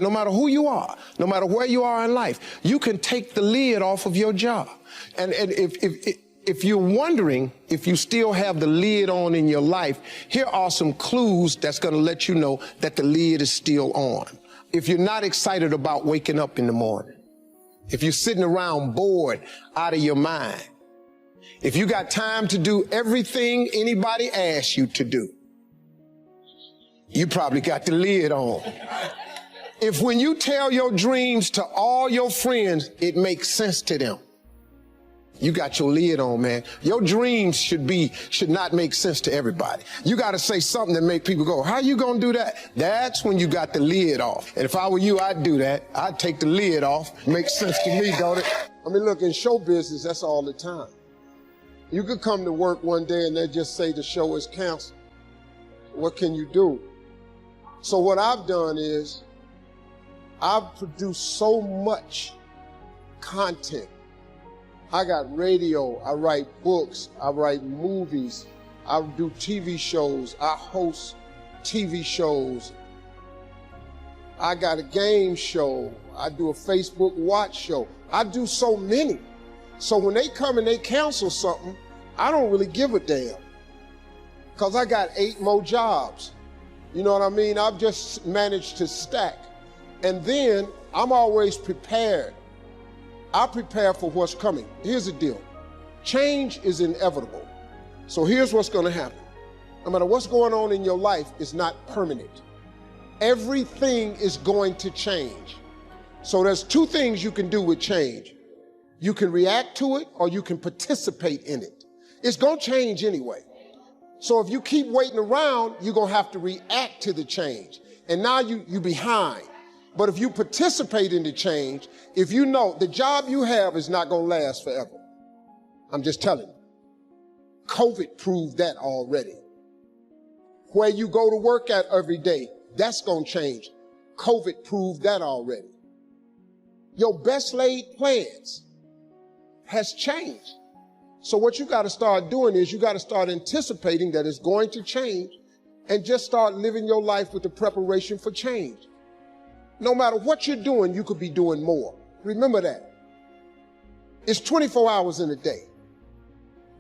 no matter who you are, no matter where you are in life, you can take the lid off of your job. And if you're wondering if you still have the lid on in your life, here are some clues that's going to let you know that the lid is still on. If you're not excited about waking up in the morning, if you're sitting around bored out of your mind, if you got time to do everything anybody asks you to do, you probably got the lid on. If when you tell your dreams to all your friends, it makes sense to them, you got your lid on, man. Your dreams should not make sense to everybody. You got to say something that make people go, how you going to do that? That's when you got the lid off. And if I were you, I'd do that. I'd take the lid off. Makes sense to me, don't it? I mean, look, in show business, that's all the time. You could come to work one day and they just say the show is canceled. What can you do? So what I've done is I've produced so much content. I got radio, I write books, I write movies, I do TV shows, I host TV shows. I got a game show, I do a Facebook watch show. I do so many. So when they come and they cancel something, I don't really give a damn. Because I got 8 more jobs. You know what I mean? I've just managed to stack. And then I'm always prepared. I prepare for what's coming. Here's the deal. Change is inevitable. So here's what's going to happen. No matter what's going on in your life, it's not permanent. Everything is going to change. So there's 2 things you can do with change. You can react to it or you can participate in it. It's going to change anyway. So if you keep waiting around, you're going to have to react to the change. And now you're behind. But if you participate in the change, if you know the job you have is not going to last forever, I'm just telling you. COVID proved that already. Where you go to work at every day, that's going to change. COVID proved that already. Your best laid plans has changed. So what you got to start doing is you got to start anticipating that it's going to change and just start living your life with the preparation for change. No matter what you're doing, you could be doing more. Remember that. It's 24 hours in a day.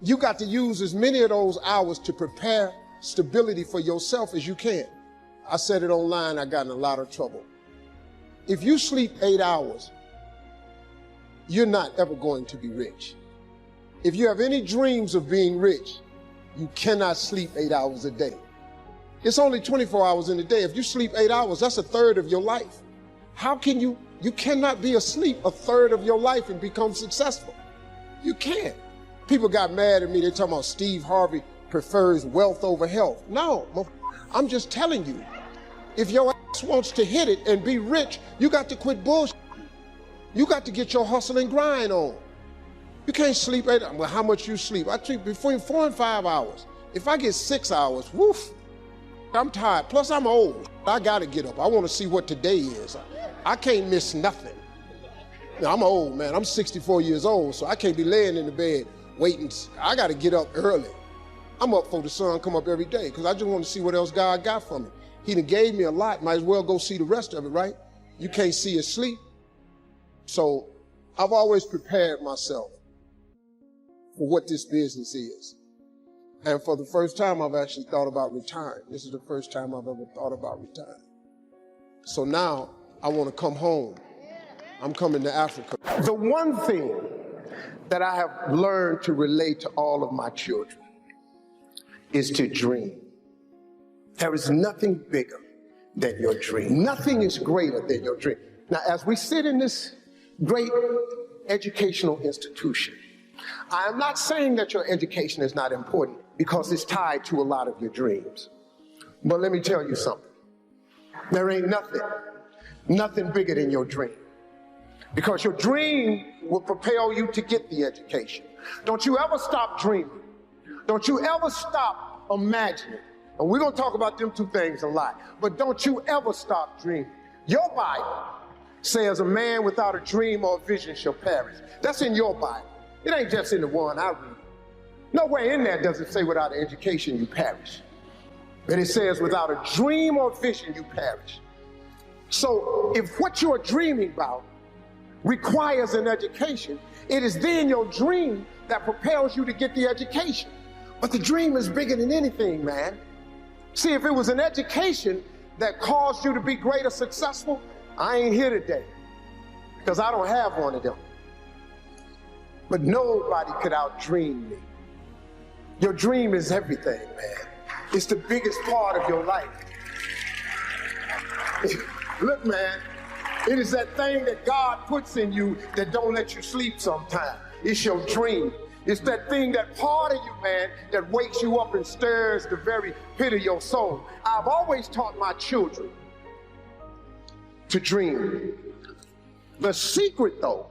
You got to use as many of those hours to prepare stability for yourself as you can. I said it online, I got in a lot of trouble. If you sleep 8 hours, you're not ever going to be rich. If you have any dreams of being rich, you cannot sleep 8 hours a day. It's only 24 hours in a day. If you sleep 8 hours, that's 1/3 of your life. How can you cannot be asleep 1/3 of your life and become successful. You can't. People got mad at me. They're talking about Steve Harvey prefers wealth over health. No, I'm just telling you, if your ass wants to hit it and be rich, you got to quit bullshit. You got to get your hustle and grind on. You can't sleep 8 hours. Well, how much you sleep? I sleep between 4 and 5 hours. If I get 6 hours, woof, I'm tired. Plus, I'm old. I got to get up. I want to see what today is. I can't miss nothing. Now, I'm old, man. I'm 64 years old, so I can't be laying in the bed waiting. I got to get up early. I'm up before the sun come up every day because I just want to see what else God got for me. He done gave me a lot. Might as well go see the rest of it, right? You can't see it sleep. So I've always prepared myself for what this business is. And for the first time, I've actually thought about retiring. This is the first time I've ever thought about retiring. So now I want to come home. I'm coming to Africa. The one thing that I have learned to relate to all of my children is to dream. There is nothing bigger than your dream. Nothing is greater than your dream. Now, as we sit in this great educational institution, I am not saying that your education is not important because it's tied to a lot of your dreams. But let me tell you something. There ain't nothing bigger than your dream. Because your dream will propel you to get the education. Don't you ever stop dreaming. Don't you ever stop imagining. And we're going to talk about them 2 things a lot. But don't you ever stop dreaming. Your Bible says a man without a dream or a vision shall perish. That's in your Bible. It ain't just in the one I read. Nowhere in there does it say without an education you perish. But it says without a dream or vision you perish. So if what you're dreaming about requires an education, it is then your dream that propels you to get the education. But the dream is bigger than anything, man. See, if it was an education that caused you to be greater successful, I ain't here today because I don't have one of them. But nobody could outdream me. Your dream is everything, man. It's the biggest part of your life. Look, man, it is that thing that God puts in you that don't let you sleep sometimes. It's your dream. It's that thing, that part of you, man, that wakes you up and stirs the very pit of your soul. I've always taught my children to dream. The secret, though,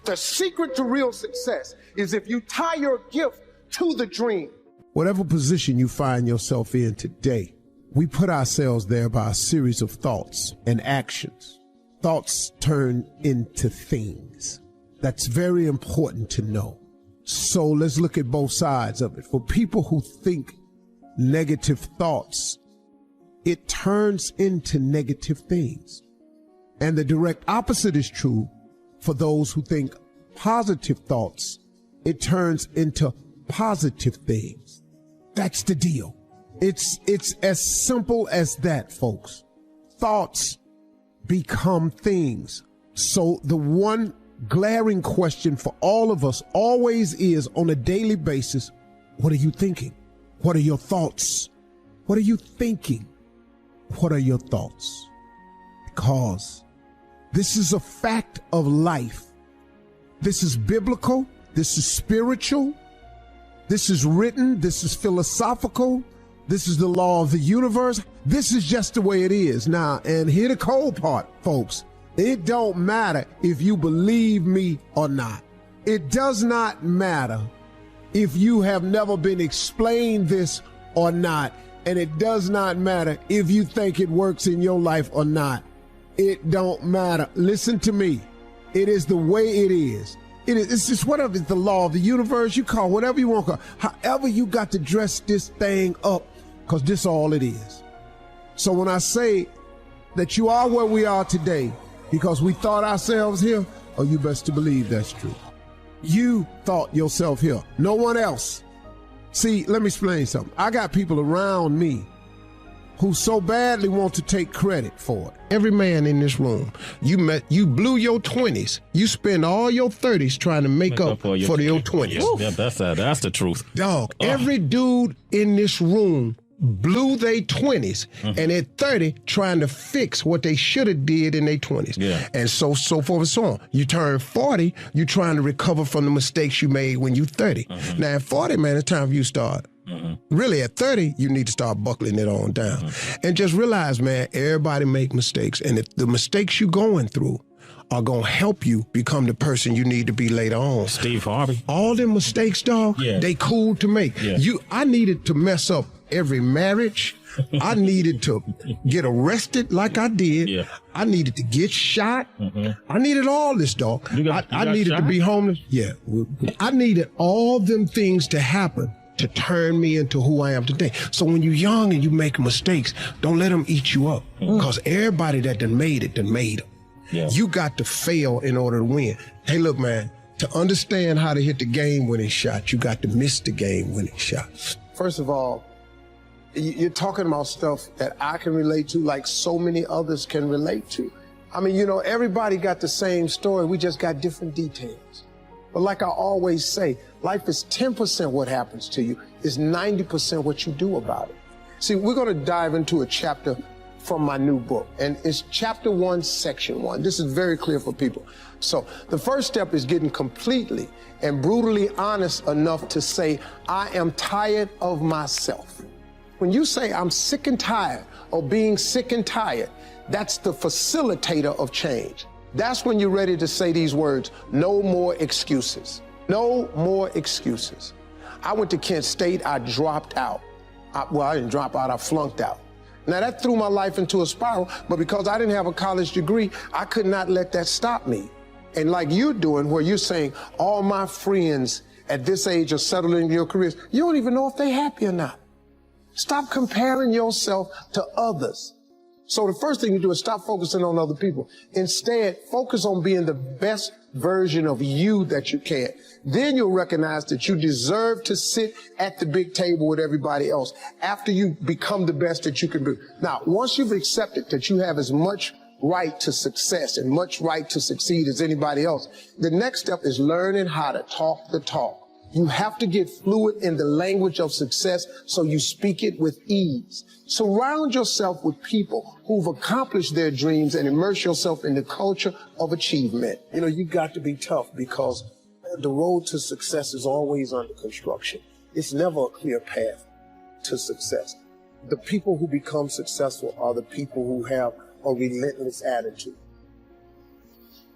the secret to real success is if you tie your gift to the dream. Whatever position you find yourself in today, we put ourselves there by a series of thoughts and actions. Thoughts turn into things. That's very important to know. So let's look at both sides of it. For people who think negative thoughts, it turns into negative things. And the direct opposite is true for those who think positive thoughts. It turns into positive things. That's the deal. It's as simple as that, folks. Thoughts become things. So the one glaring question for all of us always is, on a daily basis, what are you thinking? What are your thoughts? What are you thinking? What are your thoughts? Because this is a fact of life. This is biblical. This is spiritual. This is written. This is philosophical. This is the law of the universe. This is just the way it is. Now, and here the cold part, folks. It don't matter if you believe me or not. It does not matter if you have never been explained this or not. And it does not matter if you think it works in your life or not. It don't matter. Listen to me. It is the way it is. It's just whatever. It's the law of the universe. You call whatever you want to call. However you got to dress this thing up, because this is all it is. So when I say that you are where we are today because we thought ourselves here, oh, you best to believe that's true. You thought yourself here. No one else. See, let me explain something. I got people around me who so badly want to take credit for it. Every man in this room, you blew your 20s. You spend all your 30s trying to make up for your 20s. Yeah, that's the truth. Dog, every dude in this room blew their 20s and at 30 trying to fix what they should have did in their 20s. Yeah. And so forth and so on. You turn 40, you're trying to recover from the mistakes you made when you 30. Now at 40, man, it's time for you to start. Really, at 30, you need to start buckling it on down. And just realize, man, everybody make mistakes. And if the mistakes you're going through are going to help you become the person you need to be later on. Steve Harvey. All them mistakes, dog, they cool to make. Yeah. I needed to mess up every marriage. I needed to get arrested like I did. Yeah. I needed to get shot. I needed all this, dog. I needed to be homeless. Yeah. I needed all them things to happen to turn me into who I am today. So when you're young and you make mistakes, don't let them eat you up. Because everybody that done made it, done made them. Yeah. You got to fail in order to win. Hey, look, man, to understand how to hit the game-winning shot, you got to miss the game-winning shot. First of all, you're talking about stuff that I can relate to like so many others can relate to. I mean, you know, everybody got the same story. We just got different details. But like I always say, life is 10% what happens to you, is 90% what you do about it. See, we're going to dive into a chapter from my new book, and it's chapter 1, section 1. This is very clear for people. So the first step is getting completely and brutally honest enough to say, I am tired of myself. When you say I'm sick and tired of being sick and tired, that's the facilitator of change. That's when you're ready to say these words, no more excuses. No more excuses. I went to Kent State, I dropped out. I didn't drop out, I flunked out. Now that threw my life into a spiral, but because I didn't have a college degree, I could not let that stop me. And like you're doing, where you're saying, all my friends at this age are settling in your careers, you don't even know if they're happy or not. Stop comparing yourself to others. So the first thing you do is stop focusing on other people. Instead, focus on being the best version of you that you can. Then you'll recognize that you deserve to sit at the big table with everybody else after you become the best that you can be. Now, once you've accepted that you have as much right to success and much right to succeed as anybody else, the next step is learning how to talk the talk. You have to get fluid in the language of success so you speak it with ease. Surround yourself with people who've accomplished their dreams and immerse yourself in the culture of achievement. You know, you got to be tough because the road to success is always under construction. It's never a clear path to success. The people who become successful are the people who have a relentless attitude.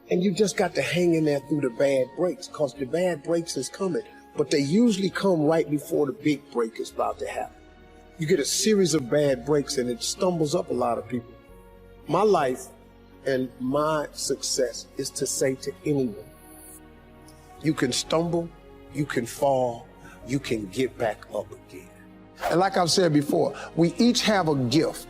And you just got to hang in there through the bad breaks, because the bad breaks is coming, but they usually come right before the big break is about to happen. You get a series of bad breaks and it stumbles up a lot of people. My life and my success is to say to anyone, you can stumble, you can fall, you can get back up again. And like I've said before, we each have a gift.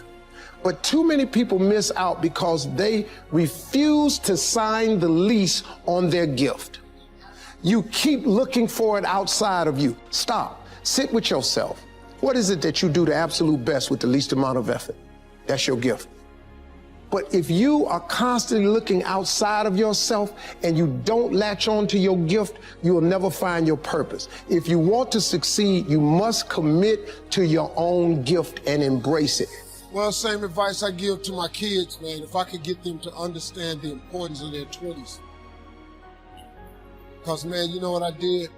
But too many people miss out because they refuse to sign the lease on their gift. You keep looking for it outside of you. Stop. Sit with yourself. What is it that you do the absolute best with the least amount of effort? That's your gift. But if you are constantly looking outside of yourself and you don't latch on to your gift, you will never find your purpose. If you want to succeed, you must commit to your own gift and embrace it. Well, same advice I give to my kids, man. If I could get them to understand the importance of their 20s. Because, man, you know what I did?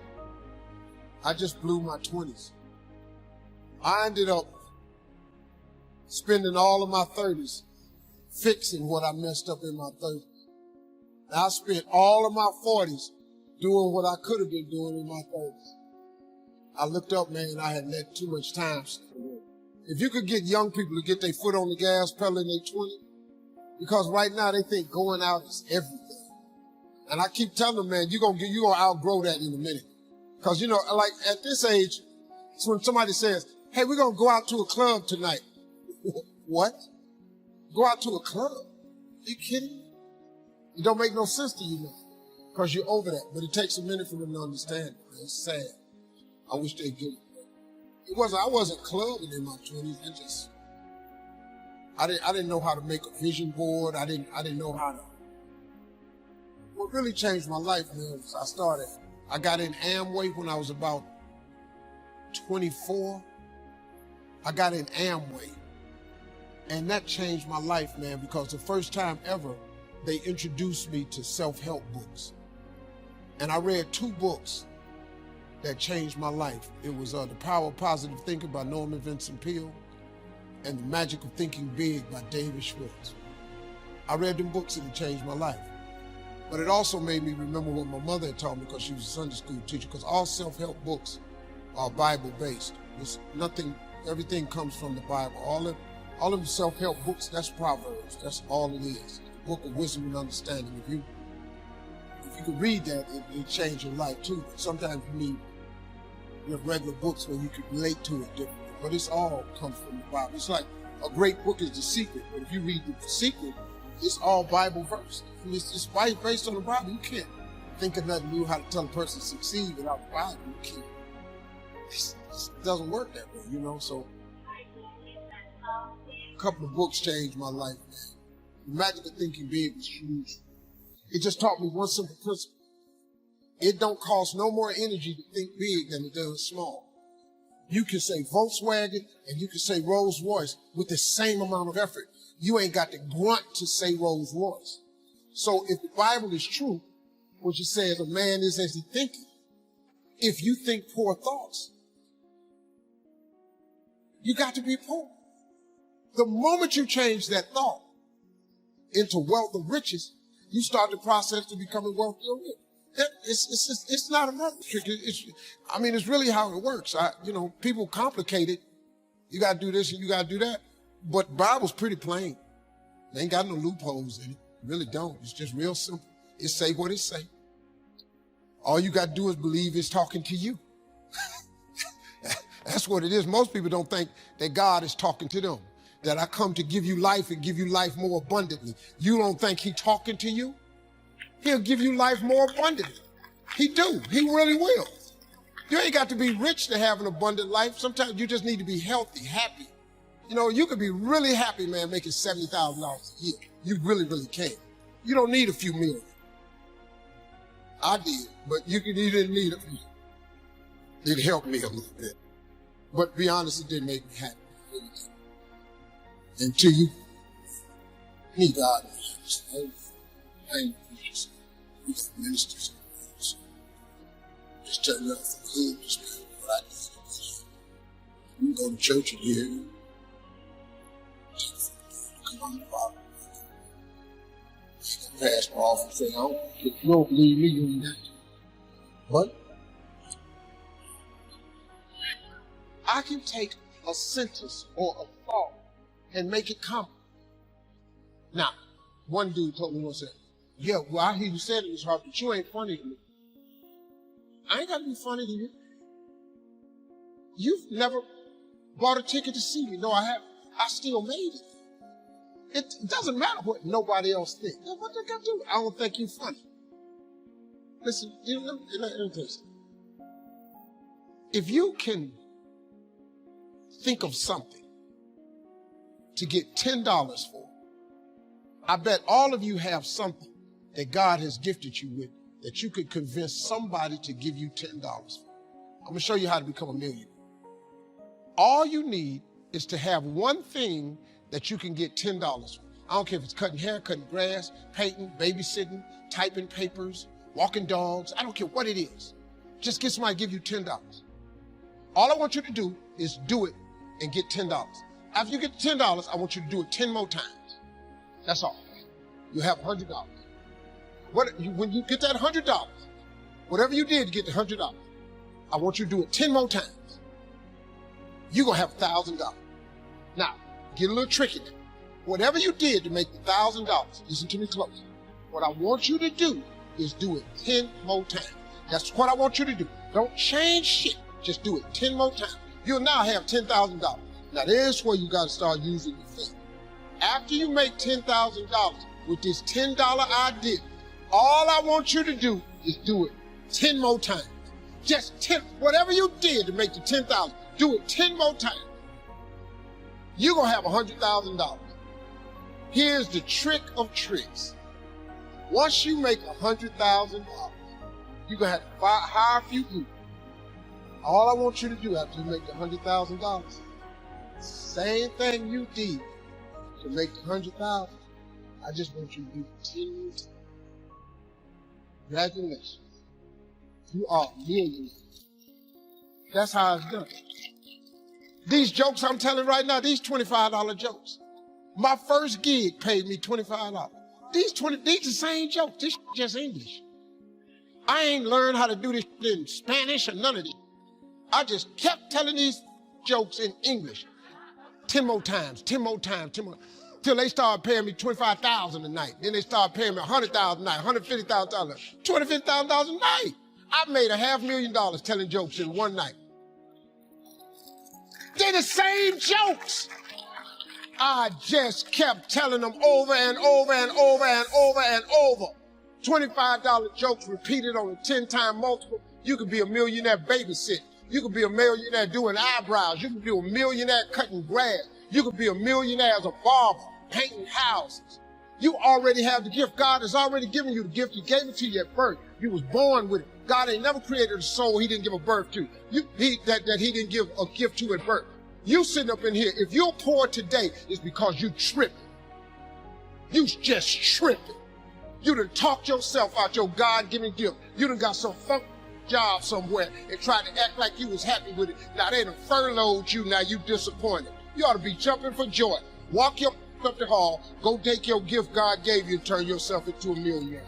I just blew my 20s. I ended up spending all of my 30s fixing what I messed up in my 30s. And I spent all of my 40s doing what I could have been doing in my 30s. I looked up, man, I had let too much time slip away. If you could get young people to get their foot on the gas pedal in their 20s, because right now they think going out is everything. And I keep telling them, man, you're gonna outgrow that in a minute. Because, you know, like at this age, it's when somebody says, hey, we're gonna go out to a club tonight. What? Go out to a club? Are you kidding me? It don't make no sense to you now, because you're over that. But it takes a minute for them to understand it. It's sad. I wish they'd get it. I wasn't clubbing in my 20s. I didn't know how to make a vision board. I didn't know how to. What really changed my life, man, was I got in Amway when I was about 24. I got in Amway. And that changed my life, man, because the first time ever, they introduced me to self-help books. And I read 2 books that changed my life. It was The Power of Positive Thinking by Norman Vincent Peale and The Magic of Thinking Big by David Schwartz. I read them books and it changed my life. But it also made me remember what my mother had taught me, because she was a Sunday school teacher, because all self-help books are Bible-based. Everything comes from the Bible. All of the self-help books, that's Proverbs. That's all it is. The book of wisdom and understanding. If you could read that, it'll change your life too. But sometimes you have regular books where you can relate to it differently. But it's all comes from the Bible. It's like a great book is The Secret. But if you read The Secret, it's all Bible verse. It's based on the Bible. You can't think of nothing new how to tell a person to succeed without the Bible. You can't. It doesn't work that way, you know. So a couple of books changed my life, man. The Magic of Thinking Big was huge. It just taught me one simple principle. It don't cost no more energy to think big than it does small. You can say Volkswagen and you can say Rolls Royce with the same amount of effort. You ain't got the grunt to say Rolls Royce. So if the Bible is true, which it says a man is as he thinketh, if you think poor thoughts, you got to be poor. The moment you change that thought into wealth or riches, you start the process to becoming wealthy or rich. It's not a math trick. It's really how it works. People complicate it. You got to do this and you got to do that. But the Bible's pretty plain. They ain't got no loopholes in it. It really don't. It's just real simple. It say what it say. All you got to do is believe it's talking to you. That's what it is. Most people don't think that God is talking to them. that I come to give you life and give you life more abundantly. You don't think he talking to you? He'll give you life more abundantly. He do. He really will. You ain't got to be rich to have an abundant life. Sometimes you just need to be healthy, happy. You know, you could be really happy, man, making $70,000 a year. You really, really can. You don't need a few million. I did, but you didn't need a few. It helped me a little bit. But to be honest, it didn't make me happy. It really didn't. Until you need God. I ain't preachers. We got ministers. Just tell you from the hood, just what I did. You can go to church and hear you. Come on, Father. You can pass me off and say, oh, if you don't believe me, you ain't got to. But I can take a sentence or a thought and make it common. Now, one dude told me once, yeah, well, I hear you said it was hard, but you ain't funny to me. I ain't got to be funny to you. You've never bought a ticket to see me. No, I haven't. I still made it. It doesn't matter what nobody else thinks. What they got to do? I don't think you're funny. Listen, let me tell you something. If you can think of something to get $10 for, I bet all of you have something that God has gifted you with that you could convince somebody to give you $10 for. I'm going to show you how to become a millionaire. All you need is to have one thing that you can get $10 for. I don't care if it's cutting hair, cutting grass, painting, babysitting, typing papers, walking dogs. I don't care what it is. Just get somebody to give you $10. All I want you to do is do it and get $10. After you get $10, I want you to do it 10 more times. That's all. You have $100. When you get that $100, whatever you did to get the $100, I want you to do it 10 more times. You're going to have $1,000. Now, get a little tricky now. Whatever you did to make the $1,000, listen to me close. What I want you to do is do it 10 more times. That's what I want you to do. Don't change shit. Just do it 10 more times. You'll now have $10,000. Now, there's where you got to start using your feet. After you make $10,000 with this $10 idea, all I want you to do is do it 10 more times. Just 10, whatever you did to make the 10,000, do it 10 more times. You're going to have $100,000. Here's the trick of tricks. Once you make $100,000, you're going to have to hire a few people. All I want you to do after you make the $100,000, same thing you did to make the $100,000, I just want you to do 10 more times. Congratulations. You are a millionaire. That's how it's done. These jokes I'm telling right now, these $25 jokes. My first gig paid me $25. These the same jokes. This just English. I ain't learned how to do this in Spanish or none of this. I just kept telling these jokes in English. 10 more times, 10 more times, 10 more. Till they started paying me $25,000 a night. Then they started paying me $100,000 a night, $150,000, $250,000 a night. I made $500,000 telling jokes in one night. They're the same jokes. I just kept telling them over and over and over and over and over. $25 jokes repeated on a 10-time multiple. You could be a millionaire babysitting. You could be a millionaire doing eyebrows. You could be a millionaire cutting grass. You could be a millionaire as a barber, painting houses. You already have the gift. God has already given you the gift. He gave it to you at birth. You was born with it. God ain't never created a soul he didn't give a birth to. That he didn't give a gift to at birth. You sitting up in here, if you're poor today, it's because you tripping. You just tripping. You done talked yourself out your God-given gift. You done got some funk job somewhere and tried to act like you was happy with it. Now they done furloughed you, now you disappointed. You ought to be jumping for joy. Walk your up the hall, go take your gift God gave you and turn yourself into a millionaire.